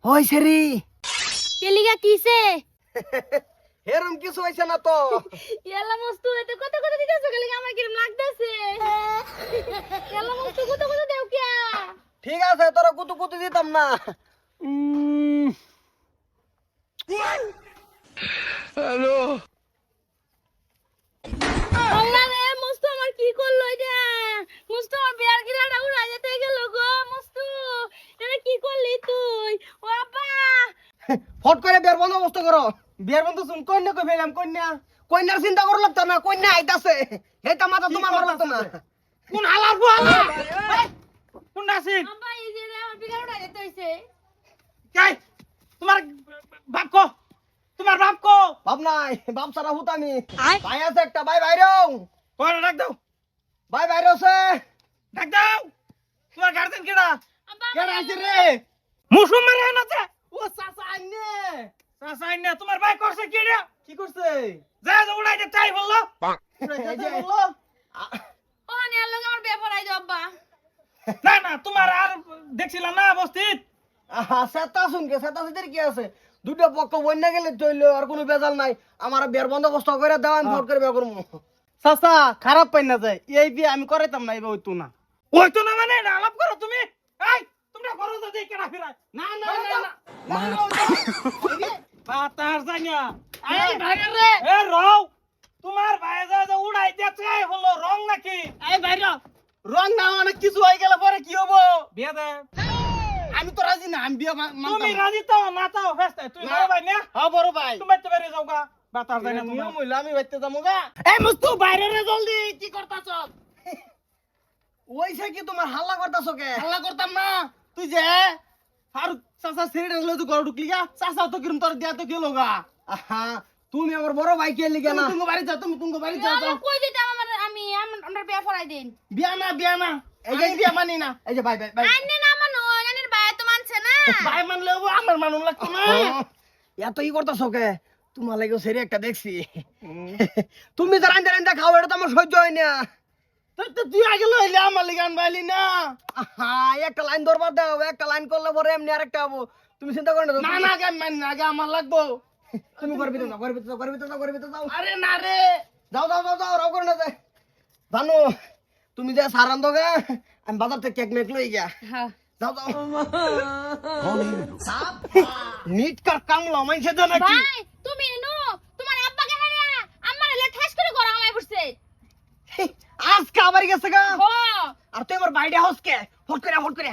হইছে রে কেলিগা কিসে এরম কিছু হইছে না তো ইয়ালা মস্তু এতে কত কত দিতেছো কেলিগা আমার কিরম লাগতেছে ইয়ালা মস্তু কত কত দেও কিয়া ঠিক আছে তোরা কুতু কুতু দিতাম না হ্যালো আল্লাহ রে মস্তু আমার কি করলো এটা মস্তু আমার বিয়ার গিরাটা উড়াই যেতে গেল গো মস্তু এটা কি করলি তুই ও আব্বা ফট করে বিয়ার বন্দোবস্ত করো বিয়ার বন্দোবস্ত কন্যা কই ফেলাম কন্যার চিন্তা করো লাগতো না কন্যা আইতাছে এটা মাথা তোমার মারা লাগতো না কোন হালার বুয়ালা কোন নাসিন আব্বা এই যে রে, আমার বিয়ার উড়াই যেতে হইছে কাই তোমার বাপ কো তোমার বাপ কো বাপ নাই বাপ সারা হুতামি ভাই আছে একটা ভাই বাইরেও কোন ডাক দাও ভাই বাইরে আছে ডাক দাও তোমার গার্জেন কেডা আব্বা কে আছে রে মুসুম মারে নাছে ও চাচা আইনে সাসাই না তোমার ভাই করছে কেডা কি করছে যা যা উড়াই দে তাই বললো এই যে বললো ও নে লোক আমার বিয়া পড়াই দাও আব্বা না না তোমার আর দেখছিলাম না অবস্থিত সেতা শুনকে সেতা সেদের কি আছে দুটো পক্ষ বন্যা গেলে চললো আর কোনো বেজাল নাই আমার বিয়ার বন্দোবস্ত করে দাও আমি ভোট করে বিয়া করবো চাচা খারাপ পাই না যায় এই বিয়ে আমি করাইতাম না এবার হইতো না ওই তো না মানে এটা আলাপ করো তুমি এই তোমরা করো তো দেই কেডা ফিরাই না না না পাতার জানিয়া এই ভাইরা রে এ রও তোমার ভাই যা যা উড়াই দিচ্ছে হলো রং নাকি এই ভাইরা রং না অনেক কিছু হয়ে গেলে পরে কি হবো বিয়ে দে আমি তো রাজি না আমি বিয়ে তুমি রাজি তো না তাও ফেস্তে তুই বড় ভাই না হ্যাঁ বড় ভাই তুমি তো বেরিয়ে যাও গা পাতার জানিয়া নিয়ম তোমার হইলো আমি বাইতে যাবো গা এই মুস্তু বাইরে রে জলদি কি করতাছ ওইসে কি তোমার হাল্লা করতেছো কে হাল্লা করতাম না তুই যে ফারুক চাচা ছেড়ে আসলে তুই ঘর ঢুকলি গা চাচা তো কিরম তোর দেয়া তো গেল গা আহা তুমি আমার বড় ভাই কে লিখে না তুমি বাড়ি যাও তুমি তুমি বাড়ি যাও আল্লাহ কই দিতাম আমার আমি আমার বিয়া পড়াই দিন বিয়া না এই যে বিয়া মানি না এই যে ভাই ভাই ভাই আইনে না মানো জানির ভাই তো মানছে না ভাই মানলে হবো আমার মানুষ লাগতো না এত ই করতেছো কে তোমার লাগেও সেরি একটা দেখছি তুমি তো রান্দা রান্দা খাও এটা তো আমার সহ্য হয় না তুই আগে লইলে আমার লিগান বাইলি না আহা একটা লাইন ধরবার দাও একটা লাইন করলে পরে এমনি আরেকটা হবো তুমি চিন্তা করো না না আগে মানি না আগে আমার লাগবো তুমি করবি না করবি তো যাও আরে না রে যাও যাও যাও যাও রাও করে না যায় জানো তুমি যে সারান দোগা আমি বাজার থেকে কেক মেক লই গিয়া হ্যাঁ যাও যাও নিট কার কামলা মাইছে জানা কি ভাই তুমি নো তোমার আব্বাকে হারা আমার এলে ঠাস করে গড়া আমায় পড়ছে আজকে আবার গেছে গা ও আর তুই আমার বাইরে হাউস কে ফট করে